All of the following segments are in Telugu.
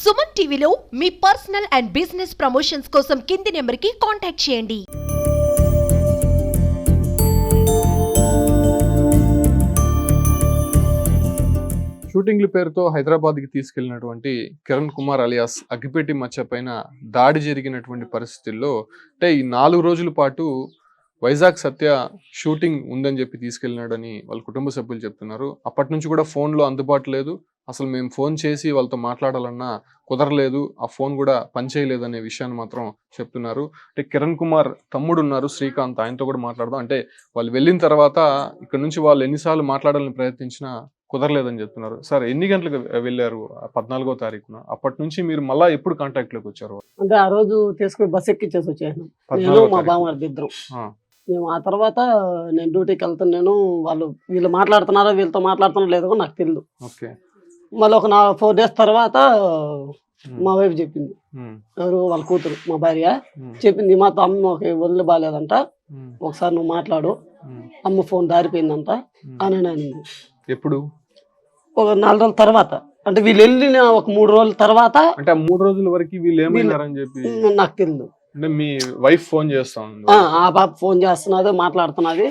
సుమన్ టీవీలో మీ పర్సనల్ అండ్ బిజినెస్ ప్రమోషన్స్ కోసం కింది నెంబర్కి కాంటాక్ట్ చేయండి. షూటింగ్ల పేరుతో హైదరాబాద్కి తీసుకెళ్లినటువంటి కిరణ్ కుమార్ అలియాస్ అగ్గిపెట్టి మచ్చ పైన దాడి జరిగినటువంటి పరిస్థితుల్లో అంటే ఈ 4 రోజుల పాటు వైజాగ్ సత్య షూటింగ్ ఉందని చెప్పి తీసుకెళ్ళినాడని వాళ్ళ కుటుంబ సభ్యులు చెప్తున్నారు. అప్పటి నుంచి కూడా ఫోన్లో అందుబాటు లేదు. అసలు మేము ఫోన్ చేసి వాళ్ళతో మాట్లాడాలన్నా కుదరలేదు, ఆ ఫోన్ కూడా పనిచేయలేదు అనే విషయాన్ని మాత్రం చెప్తున్నారు. అంటే కిరణ్ కుమార్ తమ్ముడు ఉన్నారు శ్రీకాంత్, ఆయనతో కూడా మాట్లాడదాం. అంటే వాళ్ళు వెళ్ళిన తర్వాత ఇక్కడ నుంచి వాళ్ళు ఎన్నిసార్లు మాట్లాడాలని ప్రయత్నించినా కుదరలేదని చెప్తున్నారు. సార్, ఎన్ని గంటలకు వెళ్ళారు 14వ తారీఖున? అప్పటి నుంచి మీరు మళ్ళీ ఎప్పుడు కాంటాక్ట్ లోకి వచ్చారు? అంటే ఆ రోజు తీసుకుని బస్ ఎక్కించేసి వచ్చాను నేను, మా బావమరిది ఇద్దరం. మేము ఆ తర్వాత నేను డ్యూటీకి వెళ్తున్నాను, వీళ్ళు మాట్లాడుతున్నారో వీళ్ళతో మాట్లాడుతున్నారో లేదో నాకు తెలియదు. మళ్ళీ ఒక 4 days తర్వాత మా వైఫ్ చెప్పింది, ఎవరు వాళ్ళ కూతురు మా భార్య చెప్పింది, మాతో అమ్మకి ఒళ్ళు బాగాలేదంట, ఒకసారి నువ్వు మాట్లాడు, అమ్మ ఫోన్ దారిపోయిందంట అని అనింది. ఎప్పుడు? ఒక 4 రోజుల తర్వాత, అంటే వీళ్ళు వెళ్ళిన ఒక 3 రోజుల తర్వాత. అంటే 3 రోజుల వరకు వీళ్ళు ఏమైనారని చెప్పి నాకు తెలియదు. అంటే మీ వైఫ్ ఫోన్ చేస్తా ఉంది? ఆ పాప ఫోన్ చేస్తున్నది, మాట్లాడుతున్నది.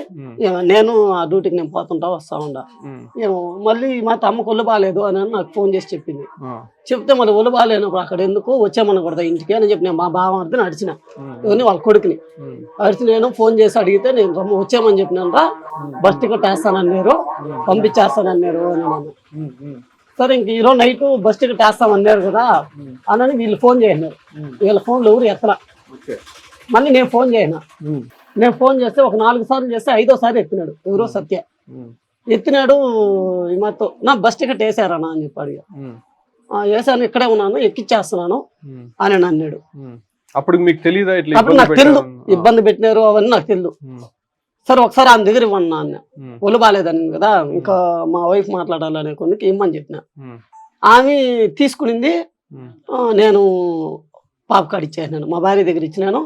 నేను ఆ డ్యూటీకి నేను పోతుంటా వస్తా ఉండా. మళ్ళీ మా తమ్మకు ఒళ్ళు బాగాలేదు అని నాకు ఫోన్ చేసి చెప్పింది. చెప్తే మళ్ళీ ఒళ్ళు బాగాలేనప్పుడు అక్కడ ఎందుకు వచ్చామనకూడదు ఇంటికి అని చెప్పి నేను మా బావమరిదిని అడిచిన, ఇవన్నీ వాళ్ళ కొడుకుని అడిచి నేను ఫోన్ చేసి అడిగితే నేను వచ్చామని చెప్పినారా, బస్ టికెట్ వేస్తానన్నారు, పంపించేస్తానన్నారు అని అన్నాను. సరే ఇంక ఈరోజు నైట్ బస్ టికెట్ వేస్తామన్నారు కదా అని వీళ్ళు ఫోన్ చేయన్నారు. వీళ్ళ ఫోన్లు ఎవరు ఎత్తలా. మళ్ళీ నేను ఫోన్ చేయను. నేను ఫోన్ చేస్తే ఒక 4 సార్లు చేస్తే 5వ సారి ఎత్తినాడు ఎవరో సత్య. ఎత్తినాడు, మాతో నా బస్ టికెట్ వేసారా అని చెప్పాడు. వేసాను, ఇక్కడే ఉన్నాను, ఎక్కిచ్చేస్తున్నాను అని అన్నాడు. అప్పుడు మీకు తెలియదా? అప్పుడు నాకు తెలియదు ఇబ్బంది పెట్టినారు అవన్నీ నాకు తెలియదు. సరే ఒకసారి ఆమె దగ్గర ఇవ్వన్నా అన్న, ఒళ్ళు బాగాలేదని కదా, ఇంకా మా వైఫ్ మాట్లాడాలనే కొనికి ఇమ్మని చెప్పిన. ఆమె తీసుకునింది, నేను పాప కాడ ఇచ్చేసినాను, మా భార్య దగ్గర ఇచ్చినాను.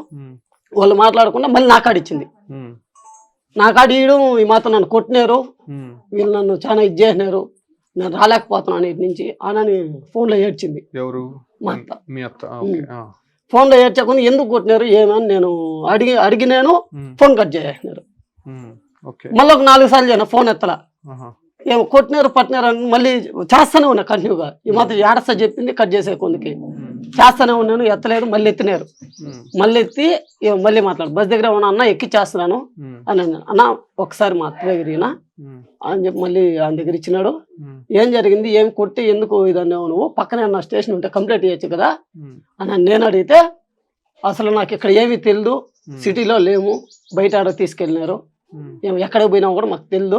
వాళ్ళు మాట్లాడకుండా మళ్ళీ నా కాడ ఇచ్చింది. నా కాడ ఇవ్వడం ఈ మాత్రం నన్ను కొట్టినారు, వీళ్ళు నన్ను చాలా ఇది చేసినారు, నేను రాలేకపోతున్నాను ఇటు నుంచి అని ఫోన్లో ఏడ్చింది. ఎవరు? మా అత్త. మీ అత్త. ఫోన్లో ఏడ్చకుండా ఎందుకు కొట్టినారు ఏమని నేను అడిగినాను. Phone cut చేసేసినారు. మళ్ళీ ఒక 4 సార్లు చేయను, ఫోన్ ఎత్తలా. ఏమో కొట్టినారు పట్టినారు అని మళ్ళీ చేస్తానే ఉన్నా కంటిన్యూగా. ఈ మాత్రం ఏడస్తా చెప్పింది కట్ చేసే కొందుకి చేస్తానే ఉన్నాను, ఎత్తలేదు. మళ్ళీ ఎత్తినారు, మళ్ళీ ఎత్తి మళ్ళీ మాట్లాడు, బస్ దగ్గర ఉన్నా అన్న ఎక్కిచ్చేస్తున్నాను అని అన్నాను. అన్న ఒకసారి మా అత్త దగ్గర అని చెప్పి మళ్ళీ ఆయన దగ్గర ఇచ్చినాడు. ఏం జరిగింది, ఏం కొట్టి ఎందుకు ఇదన్నావు నువ్వు, పక్కనే నా స్టేషన్ ఉంటే కంప్లైంట్ చేయొచ్చు కదా అని నేను అడిగితే, అసలు నాకు ఇక్కడ ఏమీ తెలియదు, సిటీలో లేము, బయట ఆడ తీసుకెళ్ళినారు, ఎక్కడికి పోయినా కూడా మాకు తెలియదు,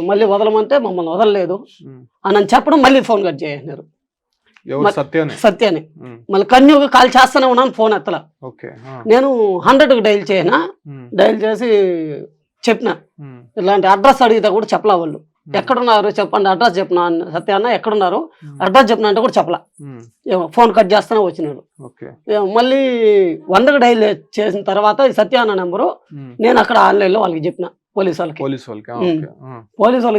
మళ్ళీ మమ్మల్ని వదలలేదు అని చెప్పడం మళ్ళీ ఫోన్ కట్ చేసినారు. సత్యాన్ని మళ్ళీ కన్యూగా కాల్ చేస్తానే ఉన్నాను, ఫోన్ ఎత్తల. నేను 100కి డైల్ చేయనా, డైల్ చేసి చెప్పిన, ఇలాంటి అడ్రస్ అడిగితే కూడా చెప్పలా. వాళ్ళు ఎక్కడున్నారు చెప్పండి, అడ్రస్ చెప్పినా సత్యాన్న ఎక్కడున్నారు అడ్రస్ చెప్పిన అంటే కూడా చెప్పలా. ఫోన్ కట్ చేస్తానే వచ్చినాడు. మళ్ళీ 100కి డైల్ చేసిన తర్వాత సత్య అన్న నెంబరు నేను అక్కడ ఆన్లైన్లో వాళ్ళకి చెప్పిన, పోలీసు వాళ్ళకి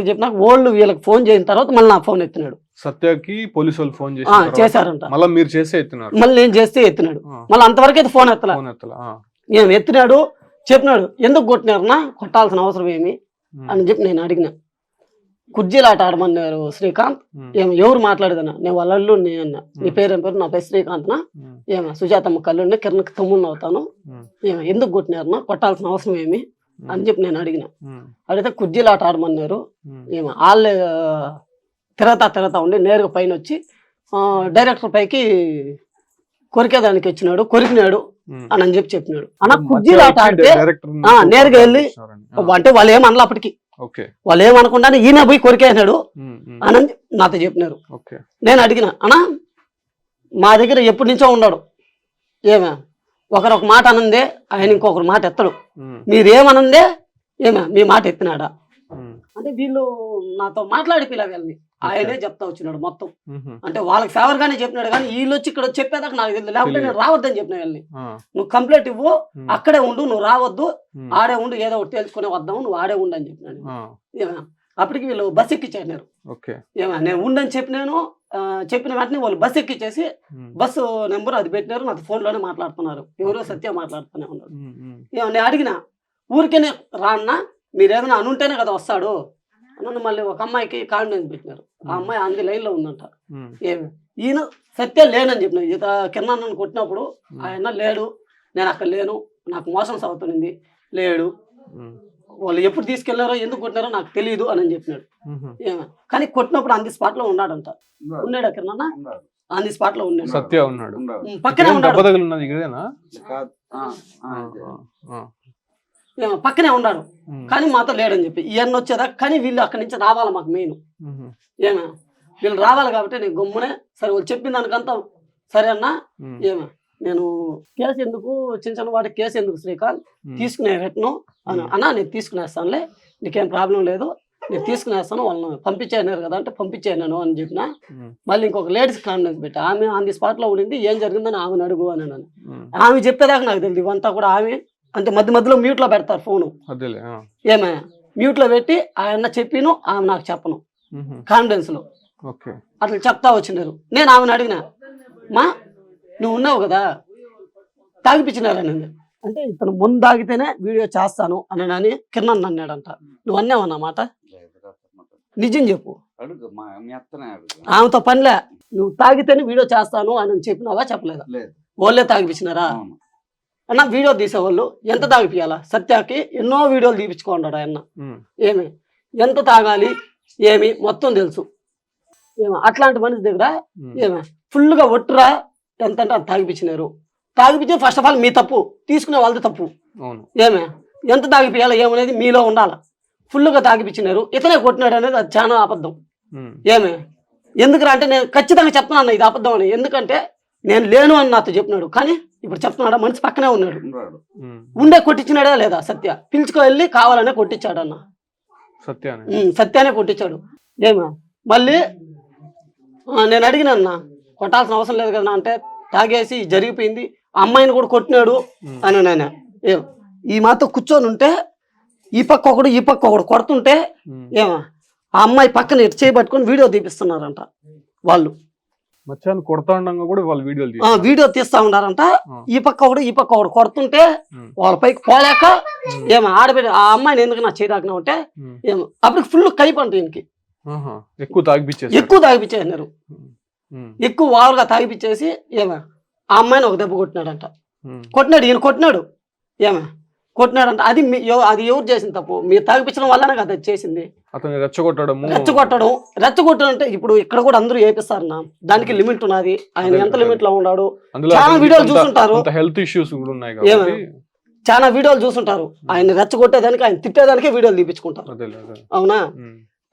చెప్పిన. వాళ్ళు వీళ్ళకి ఫోన్ చేసిన తర్వాత మళ్ళీ నా ఫోన్ ఎత్తినాడు. సత్యకి పోలీసు వాళ్ళు ఫోన్ చేశారంట. మళ్ళీ నేను చేస్తే ఎత్తినాడు. మళ్ళీ అంతవరకు అయితే ఫోన్ ఎత్తలా. ఏం ఎత్తినాడు, చెప్పినాడు ఎందుకు కొట్టినారన్నా, కొట్టాల్సిన అవసరం ఏమి అని చెప్పి నేను అడిగిన. కుర్జీలాట ఆడమన్నారు శ్రీకాంత్. ఎవరు మాట్లాడదన్నా, నేను వాళ్ళ అల్లుడిని అన్న. నీ పేరు ఏం పేరు? నా పేరు శ్రీకాంత్నా. సుజాతమ్మ కల్లుడిని, కిరణ్కి తమ్ముడిని అవుతాను. ఎందుకు కొట్టినారన్నా, కొట్టాల్సిన అవసరం ఏమి అని చెప్పి నేను అడిగిన. అడిగితే కుర్జీలాట ఆడమన్నారు. వాళ్ళే తిరగతా ఉండి నేరుగా పైన వచ్చి డైరెక్టర్ పైకి కొరికేదానికి వచ్చినాడు, కొరికినాడు అని చెప్పినాడు. అన్న కుర్జీలాట ఆడితే నేరుగా వెళ్ళి, అంటే వాళ్ళు ఏమనలా అప్పటికి, వాళ్ళు ఏమనకుండా ఈయన పోయి కొరికేసినాడు అని నాతో చెప్పినారు. నేను అడిగిన, అన్నా మా దగ్గర ఎప్పటి నుంచో ఉన్నాడు, ఒకరు ఒక మాట అనందే ఆయన ఇంకొకరు మాట ఎత్తడు, మీరేమనందే మీ మాట ఎత్తినాడా అంటే వీళ్ళు నాతో మాట్లాడి పిల్లగాళ్ళని ఆయనే చెప్తా వచ్చినాడు మొత్తం. అంటే వాళ్ళకి ఫేవర్ గానే చెప్పినాడు, కానీ వీళ్ళు వచ్చి ఇక్కడ చెప్పేదాకా నాకు తెలియదు. లేకపోతే నేను రావద్దని చెప్పిన వాళ్ళని, నువ్వు కంప్లైంట్ ఇవ్వు, అక్కడే ఉండు, నువ్వు రావద్దు, ఆడే ఉండు, ఏదో ఒకటి తెలుసుకునే వద్దాము, నువ్వు ఆడే ఉండు అని చెప్పినాడు. అప్పటికి వీళ్ళు బస్ ఎక్కిచ్చారు. నేను ఉండని చెప్పినాను, చెప్పిన వెంటనే వాళ్ళు బస్సు ఎక్కిచ్చేసి బస్సు నెంబర్ అది పెట్టినారు, నాతో ఫోన్లోనే మాట్లాడుతున్నారు. ఎవరో సత్య మాట్లాడుతూనే ఉన్నాడు. నేను అడిగిన ఊరికేనే రాన్నా, మీరు ఏదైనా అనుంటేనే కదా వస్తాడు నన్ను. మళ్ళీ ఒక అమ్మాయికి కాన్ఫిడెన్స్ పెట్టినారు, ఆ అమ్మాయి అంది లైన్లో ఉందంట. ఏమి ఈయన సత్య లేనని చెప్పిన, ఇత కింద నన్ను కొట్టినప్పుడు ఆయన లేడు, నేను అక్కడ లేను, నాకు మోసం అవుతుంది, లేడు, వాళ్ళు ఎప్పుడు తీసుకెళ్లారో ఎందుకు కొట్టినారో నాకు తెలియదు అని చెప్పినాడు. కానీ కొట్టినప్పుడు అంది స్పాట్ లో ఉన్నాడంట. ఉన్నాడా కింద అంది స్పాట్ లో ఉన్నాడు, సత్య ఉన్నాడు, పక్కనే ఉన్నాడు, పక్కనే ఉన్నాడు. కానీ మాతో లేడని చెప్పి ఇవన్నీ వచ్చేదా. కానీ వీళ్ళు అక్కడి నుంచి రావాలి మాకు మెయిన్. ఏమే వీళ్ళు రావాలి కాబట్టి నేను గమ్మునే సరే వాళ్ళు చెప్పిన దానికంతా సరే అన్నా. ఏమే నేను కేసు ఎందుకు చిన్న వాటికి కేసు ఎందుకు శ్రీకాంత్ తీసుకునే రిటను అన్నా, నేను తీసుకునేస్తానులే, నీకేం ప్రాబ్లం లేదు, నేను తీసుకునేస్తాను, వాళ్ళని పంపించేయనారు కదా అంటే పంపించేయను అని చెప్పిన. మళ్ళీ ఇంకొక లేడీస్ కాన్ఫిడెన్స్ పెట్టి ఆమె ఆన్ ది స్పాట్ లో ఉండింది, ఏం జరిగిందని ఆమెను అడుగు అని అన్నాను. ఆమె చెప్పేదాకా నాకు తెలియదు ఇవంతా కూడా. ఆమె అంటే మధ్యలో మ్యూట్ లో పెడతారు ఫోను, ఏమే మ్యూట్ లో పెట్టి ఆయన చెప్పిను, ఆమె నాకు చెప్పను కాన్ఫిడెన్స్ లో అట్లా చెప్తా వచ్చినారు. నేను ఆమెను అడిగిన, మా నువ్వు ఉన్నావు కదా తాగిపించినారని. అంటే ఇతను ముందు తాగితేనే వీడియో చేస్తాను అని కిరణ్ అన్నాడంట. నువ్వు అన్నావన్నమాట, నిజం చెప్పు, ఆమెతో పనిలే, నువ్వు తాగితేనే వీడియో చేస్తాను అని చెప్పినావా చెప్పలేదా? వాళ్ళే తాగిపించినారా అన్న? వీడియో తీసేవాళ్ళు ఎంత తాగిపియాలా? సత్యాకి ఎన్నో వీడియోలు తీపించుకున్నాడు ఆయన. ఏమి ఎంత తాగాలి ఏమి మొత్తం తెలుసు. ఏమి అట్లాంటి మనిషి దగ్గర ఏమి ఫుల్గా ఒట్టురా ఎంత అంటే అది తాగిపించినారు. తాగిపించి ఫస్ట్ ఆఫ్ ఆల్ మీ తప్పు, తీసుకునే వాళ్ళది తప్పు. ఏమే ఎంత తాగిపియాలో ఏమనేది మీలో ఉండాలి. ఫుల్గా తాగిపించినారు, ఇతనే కొట్టినాడు అనేది అది చాలా అబద్ధం. ఏమే ఎందుకురా అంటే నేను ఖచ్చితంగా చెప్తున్నాను ఇది అబద్ధం అని. ఎందుకంటే నేను లేను అని నాతో చెప్పినాడు, కానీ ఇప్పుడు చెప్తున్నాడా మనిషి పక్కనే ఉన్నాడు. ఉండే కొట్టించినాడా లేదా? సత్య పిలుచుకో వెళ్ళి కావాలనే కొట్టించాడు అన్న, సత్యానే కొట్టించాడు. ఏమే మళ్ళీ నేను అడిగిన అన్న, కొట్టాల్సిన అవసరం లేదు కదా అంటే, తాగేసి జరిగిపోయింది, అమ్మాయిని కూడా కొట్టినాడు అని నేను. ఈ మాతో కూర్చొని ఉంటే ఈ పక్క ఒకడు కొడుతుంటే ఏమా ఆ అమ్మాయి పక్కన ఇటు చేయబట్టుకొని వీడియో తీపిస్తున్నారంట వాళ్ళు. వీడియో తీస్తా ఉన్నారంట. ఈ పక్క ఒకడు కొడుతుంటే వాళ్ళ పైకి పోలేక ఏమో ఆడబెట్టి ఆ అమ్మాయిని ఎందుకు నా చేయదాకినా ఉంటే ఏమో అప్పటికి ఫుల్ కైపంట ఈయనకి. ఎక్కువ తాగిపించేసినారు, ఎక్కువ వారుగా తాగిపించేసి ఏమే ఆ అమ్మాయిని ఒక దెబ్బ కొట్టినాడంట. ఈయన కొట్టినాడంట. అది ఎవరు చేసిన తప్పు? మీరు తాగిపించడం వల్లనే కదా చేసింది. రెచ్చగొట్టడం అంటే ఇప్పుడు ఇక్కడ కూడా అందరూ ఏపిస్తారు నా, దానికి లిమిట్ ఉన్నది. ఆయన ఎంత లిమిట్ లో ఉన్నాడు చాలా వీడియోలు చూసుంటారు, చాలా వీడియోలు చూసుంటారు. ఆయన రెచ్చగొట్టేదానికి ఆయన తిట్టేదానికే వీడియోలు తీపించుకుంటారు. అవునా?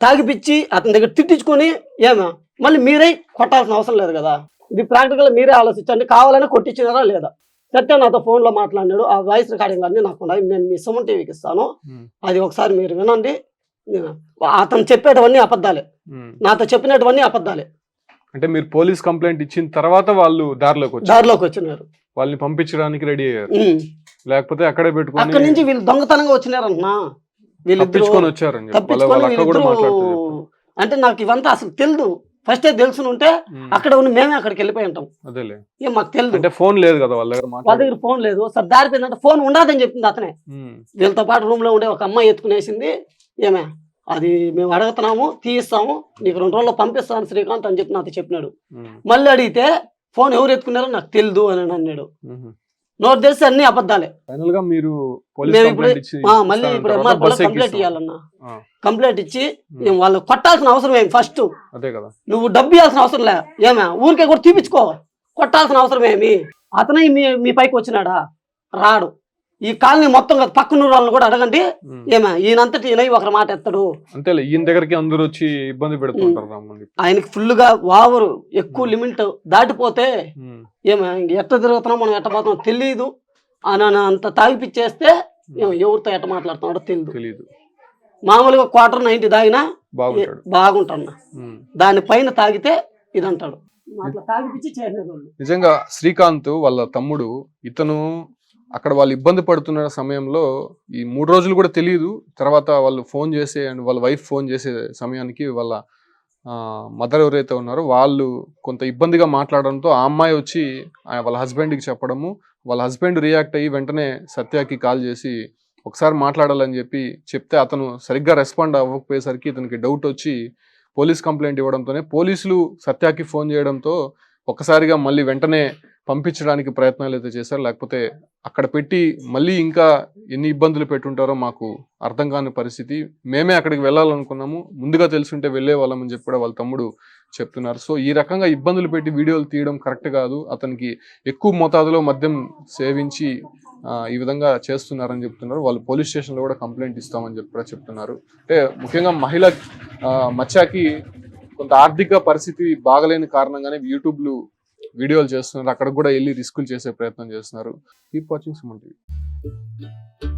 తాగిపిచ్చి అతని దగ్గర తిట్టించుకొని ఏమా మళ్ళీ మీరే కొట్టాల్సిన అవసరం లేదు కదా. ఇది ప్రాక్టికల్ మీరే ఆలోచించండి, కావాలని కొట్టించినారా లేదా. సత్య నాతో ఫోన్ లో మాట్లాడినాడు, ఆ వాయిస్ రికార్డింగ్ అన్ని నాకు ఉన్నాయి, నేను మీ సుమన్ టీవీకి ఇస్తాను, అది ఒకసారి మీరు వినండి. అతను చెప్పేటవన్నీ అబద్ధాలే, నాతో చెప్పినటువన్నీ అబద్ధాలే. అంటే మీరు పోలీస్ కంప్లైంట్ ఇచ్చిన తర్వాత వాళ్ళు దారిలోకి వచ్చినారు, వాళ్ళని పంపించడానికి రెడీ అయ్యారు. లేకపోతే అక్కడే పెట్టుకుని అక్కడి నుంచి వీళ్ళు దొంగతనంగా వచ్చినారన్నా. అంటే నాకు ఇవంతా అసలు తెలియదు. ఫస్ట్ తెలుసు ఉంటే అక్కడ ఉండి మేమే అక్కడికి వెళ్ళిపోయి ఉంటాం. ఏం మాకు తెలియదు, ఫోన్ లేదు కదా వాళ్ళ దగ్గర ఫోన్ లేదు. సార్ దారిపోయిందంటే ఫోన్ ఉండదని చెప్పింది అతనే. వీళ్ళతో పాటు రూమ్ లో ఉండే ఒక అమ్మాయి ఎత్తుకునేసింది. ఏమే అది మేము అడుగుతున్నాము, తీయిస్తాము, నీకు 2 రోజుల్లో పంపిస్తాను శ్రీకాంత్ అని చెప్పి నాతో చెప్పినాడు. మళ్ళీ అడిగితే ఫోన్ ఎవరు ఎత్తుకున్నారో నాకు తెలియదు అని అన్నాడు. నోట్ తెలిసి అన్ని అబద్ధాలే. మళ్ళీ ఇప్పుడు కంప్లైంట్ ఇవ్వాలన్నా, కంప్లైంట్ ఇచ్చి వాళ్ళు కొట్టాల్సిన అవసరం ఏమి? ఫస్ట్ నువ్వు డబ్బు ఇవ్వాల్సిన అవసరం లే, ఏమే ఊరికే కూడా తీపించుకో, కొట్టాల్సిన అవసరం ఏమి? అతనే మీ పైకి వచ్చినాడా? రాడు. ఈ కాలనీ మొత్తం కదా పక్కన వాళ్ళని కూడా అడగండి, ఏమే ఈయనంతటి ఈయన ఒకరి మాట ఎత్తాడు. అంతే ఈయన దగ్గరికి అందరూ వచ్చి ఇబ్బంది పెడుతుంటారు. ఆయనకి ఫుల్ గా వావరు ఎక్కువ లిమిట్ దాటిపోతే ఏమే ఎట్ట తిరుగుతున్నాం మనం ఎట్ట పోతున్నాం తెలియదు అని అంత తాగిపిచ్చేస్తే ఎవరితో ఎట్ట మాట్లాడుతున్నాడో తెలియదు. మామూలుగా 1/4 తాగినా బాగుంటున్నా, దానిపైన తాగితే ఇదంటాడు. నిజంగా శ్రీకాంత్ వాళ్ళ తమ్ముడు ఇతను అక్కడ వాళ్ళు ఇబ్బంది పడుతున్న సమయంలో ఈ 3 రోజులు కూడా తెలియదు. తర్వాత వాళ్ళు ఫోన్ చేసే అండ్ వాళ్ళ వైఫ్ ఫోన్ చేసే సమయానికి వాళ్ళ మదర్ ఎవరైతే ఉన్నారో వాళ్ళు కొంత ఇబ్బందిగా మాట్లాడడంతో ఆ అమ్మాయి వచ్చి వాళ్ళ హస్బెండ్కి చెప్పడము, వాళ్ళ హస్బెండ్ రియాక్ట్ అయ్యి వెంటనే సత్యకి కాల్ చేసి ఒకసారి మాట్లాడాలని చెప్తే అతను సరిగ్గా రెస్పాండ్ అవ్వకపోయేసరికి ఇతనికి డౌట్ వచ్చి పోలీస్ కంప్లైంట్ ఇవ్వడంతోనే పోలీసులు సత్యకి ఫోన్ చేయడంతో ఒక్కసారిగా మళ్ళీ వెంటనే పంపించడానికి ప్రయత్నాలు అయితే చేశారు. లేకపోతే అక్కడ పెట్టి మళ్ళీ ఇంకా ఎన్ని ఇబ్బందులు పెట్టుంటారో మాకు అర్థం కాని పరిస్థితి. మేమే అక్కడికి వెళ్ళాలనుకున్నాము, ముందుగా తెలుసుంటే వెళ్ళే వాళ్ళం అని చెప్పి కూడా వాళ్ళ తమ్ముడు చెప్తున్నారు. సో ఈ రకంగా ఇబ్బందులు పెట్టి వీడియోలు తీయడం కరెక్ట్ కాదు. అతనికి ఎక్కువ మోతాదులో మద్యం సేవించి ఈ విధంగా చేస్తున్నారని చెప్తున్నారు. వాళ్ళు పోలీస్ స్టేషన్లో కూడా కంప్లైంట్ ఇస్తామని చెప్పి కూడా చెప్తున్నారు. అంటే ముఖ్యంగా మహిళ మచ్చాకి కొంత ఆర్థిక పరిస్థితి బాగలేని కారణంగానే యూట్యూబ్లు వీడియోలు చేస్తున్నారు. అక్కడ కూడా వెళ్ళి రిస్కులు చేసే ప్రయత్నం చేస్తున్నారు. Keep watching Suman TV.